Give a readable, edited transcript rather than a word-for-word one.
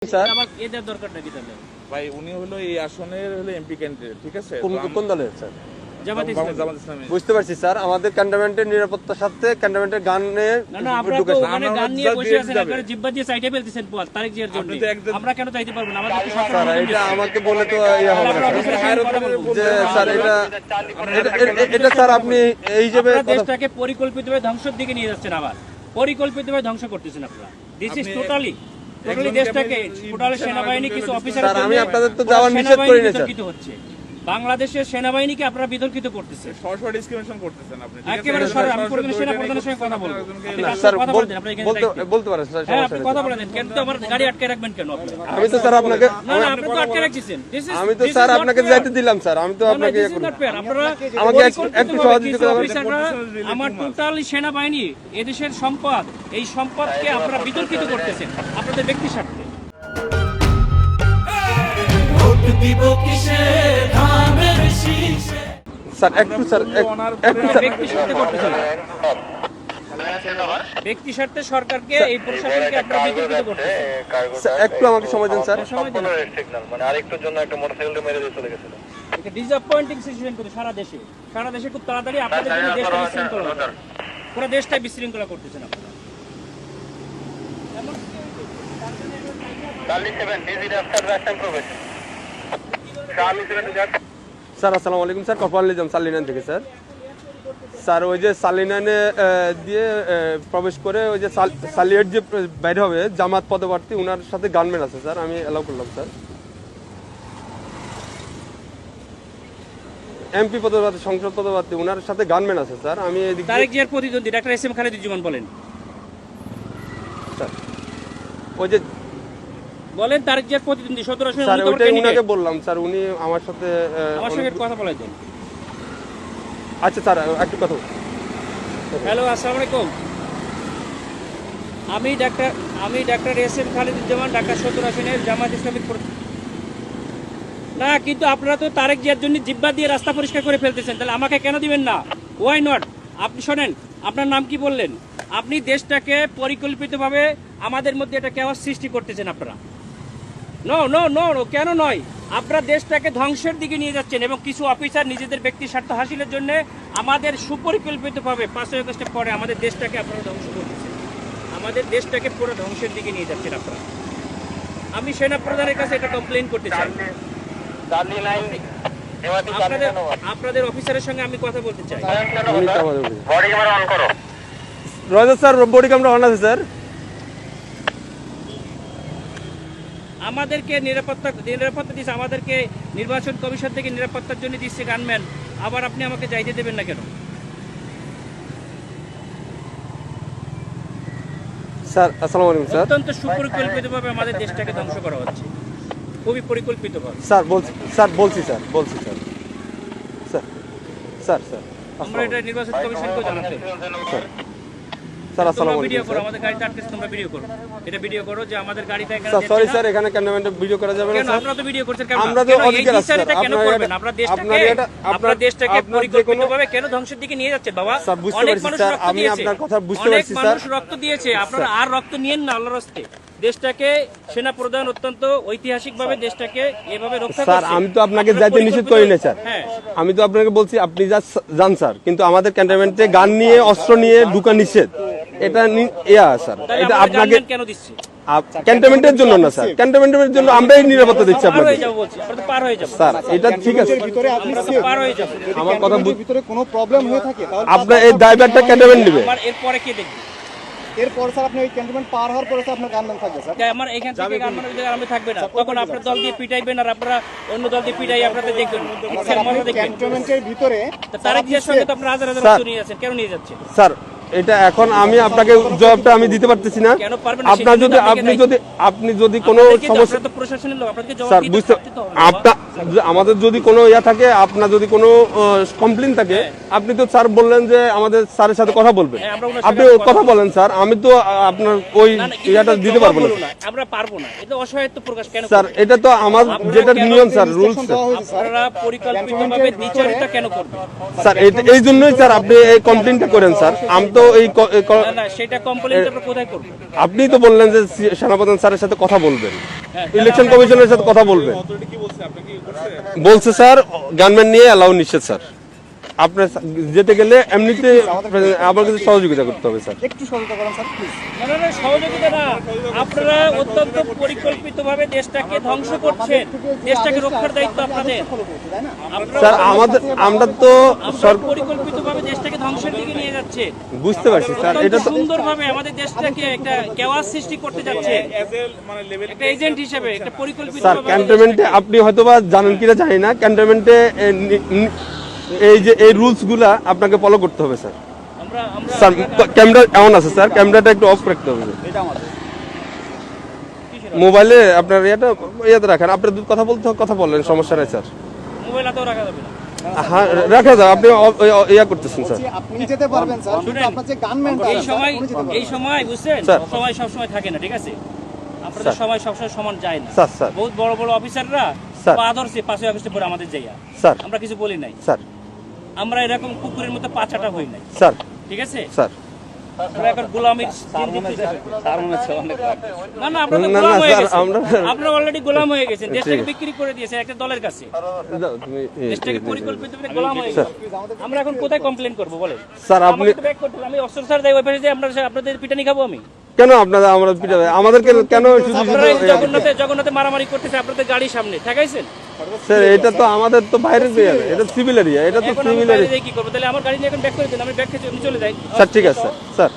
Sir আমার এদের দরকারটা কি তাহলে ভাই উনি হলো এই আসনের হলো এমপি ক্যান্ডিডেট, ঠিক আছে? কোন দলের স্যার? জামাত ইসলামী। জামাত ইসলামী। বুঝতে পারছি স্যার, আমাদের ক্যান্টনমেন্টের নিরাপত্তার সাথে ক্যান্টনমেন্টের গানে না না আপনারা তো ওখানে গান নিয়ে বসে আছেন, আপনারা জিব্বা দিয়ে সাইডে ফেলতেছেন পথ তারিখ জিয়ার জন্য। আমরা কেন চাইতে পারবো না? আমাদের তো স্যার সরকার এটা আমাকে বলে তো ইয়া হবে না আপনারা অফিসের সঙ্গে কথা বলবো। যে স্যার এটা স্যার আপনি এই হিসেবে আপনারা দেশটাকে পরিকল্পিতভাবে ধ্বংসের দিকে নিয়ে যাচ্ছেন, আবার পরিকল্পিতভাবে ধ্বংস করতেছেন আপনারা। দিস ইজ টোটালি দেশটাকে টোটালি সেনাবাহিনী কিছু অফিসার স্যার আমি আপনাদের তো যাওয়ার নিষেধ করি না স্যার। বিতর্কিত হচ্ছে বাংলাদেশের সেনাবাহিনীকে আপনারা বিতর্কিত করতেছেন, সরাসরি ডিসক্রিমিনেশন করতেছেন আপনি, ঠিক আছে? একেবারে সরাসরি। আমি পরিবেশ সেনা প্রধানের সঙ্গে কথা বলবো। আপনি কার স্যার সাথে কথা বলতেন? আপনি এখানে বলতে পারেন স্যার, হ্যাঁ সমস্যা আপনি নেই। কথা বলেন, কেন তো আমার গাড়ি আটকে রাখবেন কেন আপনি? আমি তো স্যার আপনাকে না না আপনি তো আটকে রাখছেন। আমি তো স্যার আপনাকে যাইতে দিলাম স্যার, আমি তো আপনাকে ইয়ে করব। আপনারা আমাকে একটু সহযোগিতা করবেন। অফিসাররা আমার টোটালি সেনাবাহিনী এদেশের সম্পদ, এই সম্পদকে আপনারা বিতর্কিত করতেছেন আপনাদের ব্যক্তি স্বার্থে। স্যার একটু স্যার একটু স্যার ব্যক্তি স্বার্থে করতেছেন, ব্যক্তি স্বার্থে সরকারকে এই প্রশাসনকে আপনারা বিতর্কিত করতেছেন। স্যার, একটু আমাকে সময় দেন স্যার। সময় দেন। মানে আরেকটুর জন্য একটা মোটরসাইকেলটা মেরে দিয়ে চলে গেছিল। এটা ডিসঅ্যাপয়েন্টিং সিচুয়েশন করে সারা দেশে খুব তাড়াতাড়ি আপনাদের জন্য দেশটা বিশৃঙ্খলা হবে। পুরো দেশটাই বিশৃঙ্খলা করতেছেন আপনারা। স্যার আসসালামু আলাইকুম স্যার, কপাল নিজাম সালিনান থেকে স্যার। স্যার ওই যে সালিনানে দিয়ে প্রবেশ করে ওই যে সালিয়েট যে বাইরে হবে জামাত পদপ্রার্থী, ওনার সাথে গানম্যান আছে স্যার, আমি অ্যালাউ করলাম স্যার। এমপি পদপ্রার্থী, সংসদ পদপ্রার্থী, ওনার সাথে গানম্যান আছে স্যার। আমি এদিকে তারেক জিয়ার প্রতিদ্বন্দ্বী ডাক্তার এস এম খালেদুজ্জামান বলেন স্যার ওই যে বলেন তারেক জিয়ার প্রতিদ্বন্দ্বী 17 আসনের স্যার অন্যতম ওইটাই উনাকে ক্যান্ডিডেট। বললাম স্যার, উনি আমার সাথে আমার সঙ্গে কথা বলে দেন। আচ্ছা স্যার একটু কথা হ্যালো আসসালামু আলাইকুম, আমি doctor S M Khaleduzzaman, Dhaka 17 আসনের জামাত ইসলামী। না কিন্তু আপনারা তো তারেক জিয়ার জন্য জিব্বা দিয়ে রাস্তা পরিষ্কার করে ফেলতেছেন, তাহলে আমাকে কেন দিবেন না? Why not? আপনি শোনেন, আপনার নাম কি বললেন? আপনি দেশটাকে পরিকল্পিতভাবে আমাদের মধ্যে এটা কেওয়াস সৃষ্টি করতেছেন আপনারা। নো নো নো নো, কেন নয়? আপনারা দেশটাকে ধ্বংসের দিকে নিয়ে যাচ্ছেন এবং কিছু অফিসার নিজেদের ব্যক্তি স্বার্থ হাসিলের জন্য আমাদের সুপরিকল্পিতভাবে 5 আগস্টের পরে আমাদের দেশটাকে আপনারা ধ্বংস করতেছেন, আমাদের দেশটাকে পুরো ধ্বংসের দিকে নিয়ে যাচ্ছেন আপনারা। আমি সেনা প্রধানের কাছে এটা কমপ্লেইন করতে চাই। আপনাদের অফিসারের সঙ্গে আমি কথা বলতে চাই। রয়েছে স্যার, বডি ক্যামেরা অন আছে স্যার। আমাদেরকে নিরাপত্তা দিচ্ছে, আমাদেরকে নির্বাচন কমিশন থেকে নিরাপত্তার জন্য দিচ্ছে গানম্যান, আবার আপনি আমাকে যাইতে দেবেন না কেন? স্যার আসসালামু আলাইকুম স্যার। অত্যন্ত সুপরিকল্পিতভাবে আমাদের দেশটাকে ধ্বংস করা হচ্ছে, খুবই পরিকল্পিতভাবে। স্যার বলছি স্যার স্যার আমরা এটা নির্বাচন কমিশনকেও জানাতে স্যার আসসালামু তোমরা ভিডিও আলাইকুম করো, আমাদের গাড়িতে আটকেছে, তোমরা ভিডিও করো, এটা ভিডিও করো যে আমাদের গাড়িটা এখানে স্যার। সরি যাচ্ছে না। স্যার, এখানে ক্যামেরাম্যান ভিডিও করা যাবে না কেন স্যার। আপনারা তো ভিডিও করছেন কেন? আমরা তো কেন এই অধিকার আছে বিচারটা স্যার। কেন আপনার করবেন? এটা- আপনারা আপনার দেশটাকে আপনার যে কোনো- পরিকল্পিতভাবে কেন ধ্বংসের দিকে নিয়ে যাচ্ছেন বাবা? স্যার বুঝতে অনেক পারছি মানুষ স্যার, রক্ত আমি দিয়েছে, আপনার কথা বুঝতে অনেক পারছি স্যার। মানুষ রক্ত দিয়েছে, আপনারা আর রক্ত নিয়েন না আল্লাহর রাস্তে। দেশটাকে সেনা প্রধান অত্যন্ত ঐতিহাসিকভাবে দেশটাকে এভাবে রক্ষা স্যার করছে। আমি তো আপনাকে আপনারা যাইতে নিষেধ করি না স্যার। হ্যাঁ আমি তো আপনাকে বলছি আপনি যান স্যার, কিন্তু আমাদের ক্যান্টনমেন্টে গান নিয়ে অস্ত্র নিয়ে ঢুকা নিষেধ, এটা স্যার। তাহলে এটা আমরা আপনাকে গানম্যান কেন দিচ্ছি? ক্যান্টনমেন্টের জন্য না স্যার, ক্যান্টনমেন্টের জন্য আমরাই নিরাপত্তা দিচ্ছি পার আপনাকে হয়ে যাবো বলছি, আমরা তো পার হয়ে যাবো, স্যার। এটা ঠিক আছে, ভিতরে আপনি আমরা তো safe। পার হয়ে যাবো। আমার কথা ভিতরে কোনো প্রবলেম হয়ে থাকে তাহলে আপনার এই ড্রাইভারটা ক্যান্টনমেন্ট নেবে। আমার এরপরে কে দেখবে? এরপর স্যার আপনি ওই ক্যান্টনমেন্ট পার হওয়ার পরে স্যার আপনার গানম্যান থাকবে স্যার। আমার এখান থেকে গানমানের ওই জায়গায় আমি থাকবে না, তখন আপনার দল দিয়ে পিটাইবেন আর আপনারা অন্য দল দিয়ে পিটাই আপনাদের দেখবেন, মজা দেখবেন। ক্যান্টনমেন্টের ভিতরে তা তারেক জিয়ার সঙ্গে তো আপনারা হাজার হাজার স্যার। রক্ত নিয়ে যাচ্ছেন, কেন নিয়ে যাচ্ছেন? স্যার এটা এখন আমি আপনাকে জবাবটা আমি দিতে পারতেছি না। কেন পারবেন না? আপনার সেটা যদি তো আপনাকে আপনি যদি কোনো আপনাদেরকে তো- সমস্যা আপনারা তো প্রশাসনের লোক, আপনাদেরকে জবাব স্যার দিতে বুঝতে পারতে তো হবে বাবা। আপনার আমাদের যদি কোনো ইয়া থাকে, আপনার যদি কোনো কমপ্লেইন থাকে, আপনি তো স্যার বললেন যে আমাদের স্যারের সাথে কথা বলবেন, হ্যাঁ, আমরা ওনার আপনি সাথে কথা কথা বলেন স্যার। আমি তো আপনার ওই না, না, ইয়াটা এটা দিতে জবাব পারবো না বলো না, আমরা পারবো না, এটা অসহায়ত্ব প্রকাশ কেন স্যার। করবেন? এটা তো আমার যেটা কেন নিয়ম স্যার, রুলস দেওয়া হয়েছে স্যার। আপনারা পরিকল্পিতভাবে বিচারিতা কেন করবেন? স্যার। এই জন্যই স্যার আপনি এই কমপ্লেইনটা করেন স্যার। আমি তো তো এই না না সেটা কমপ্লেইন আমরা কোথায় করব? আপনি তো বললেন যে সেনাপ্রধান স্যারের সাথে কথা বলবেন, হ্যাঁ, ইলেকশন কমিশনের সাথে কথা বলবেন। অথরিটি কি বলছে, আপনি কি করছে? বলছে স্যার গানম্যান নিয়ে অ্যালাউ নিষেধ স্যার। আপনার যেতে গেলে এমনিতে আমার কাছে সহযোগিতা করতে হবে স্যার। একটু সতর্ক করেন স্যার প্লিজ। না না না সহযোগিতা না, আপনারা অত্যন্ত পরিকল্পিতভাবে দেশটাকে ধ্বংস করছেন, দেশটাকে রক্ষার দায়িত্ব আপনাদের। তাই না? স্যার আমরা তো পরিকল্পিতভাবে দেশটাকে ধ্বংসের দিকে নিয়ে যাচ্ছে। বুঝতে পারছি স্যার, এটা তো সুন্দরভাবে আমাদের দেশটাকে একটা কেওয়াস সৃষ্টি করতে যাচ্ছে As a মানে লেভেল একটা এজেন্ট হিসেবে, একটা পরিকল্পিত স্যার ক্যান্টনমেন্টে আপনি হয়তোবা জানেন কিনা জানি না, ক্যান্টনমেন্টে এই যে এই রুলস গুলা আপনাকে ফলো করতে হবে স্যার। আমরা আমরা স্যার ক্যামেরা এমন আছে স্যার, ক্যামেরাটা একটু অফ রাখতে হবে। মোবাইলে আপনার ইয়াতে রাখেন, আপনার কথা বলতে কথা বললেন, সমস্যা নাই স্যার। মোবাইল হাতেও রাখা যাবে না। হ্যাঁ রাখা যাবে, আপনি ইয়া করতেছেন স্যার। যে আপনি যেতে পারবেন স্যার, কিন্তু শুনেন, আপনার যে গানম্যান এই সময় বুঝছেন, স্যার। সময় সব সময় থাকে না, ঠিক আছে? আপনাদের সময় সবসময় সমান যায় না। স্যার স্যার বহুত বড় বড় অফিসাররা স্যার। পা ধরছে 5 আগস্টে পরে আমাদের যাইয়া, স্যার আমরা কিছু বলি নাই। স্যার আমরা এরকম কুকুরের মতো পাচাটা হই নাই, স্যার ঠিক আছে? স্যার আমরা এখন গোলামির না না আমরা তো না, গোলাম না, হয়ে স্যার, গেছি, আমরা- আমরা অলরেডি গোলাম হয়ে গেছেন, ঠিক দেশটাকে আছে। বিক্রি করে দিয়েছে একটা দলের কাছে, যাও, তুমি দেশটাকে পরিকল্পিতভাবে গোলাম হয়ে গেছে। আমরা এখন কোথায় কমপ্লেইন করব বলেন? স্যার আপনি আমাকে তো ব্যাক করতে হবে, আমি অস্ত্র স্যার দেই ওই পাশে যে আমরা আপনাদের পিটানি খাবো আমি? কেন আপনারা আমরা পিটাবে আমাদেরকে কেন শুধু আপনারা এই শুধু জগন্নাথে মারামারি করতেছে আপনাদের গাড়ির সামনে ঠেকাইছেন। স্যার এটা তো আমাদের তো বাইরের এরিয়া, এটা সিভিল এরিয়া, এটা তো এখন আমি সিভিল বাইরে এরিয়া। যেয়ে কি করবো? তাহলে আমার গাড়ি নিয়ে এখন ব্যাক করে দিন, আমি ব্যাক খেয়ে চলে যাই। স্যার ঠিক আছে স্যার স্যার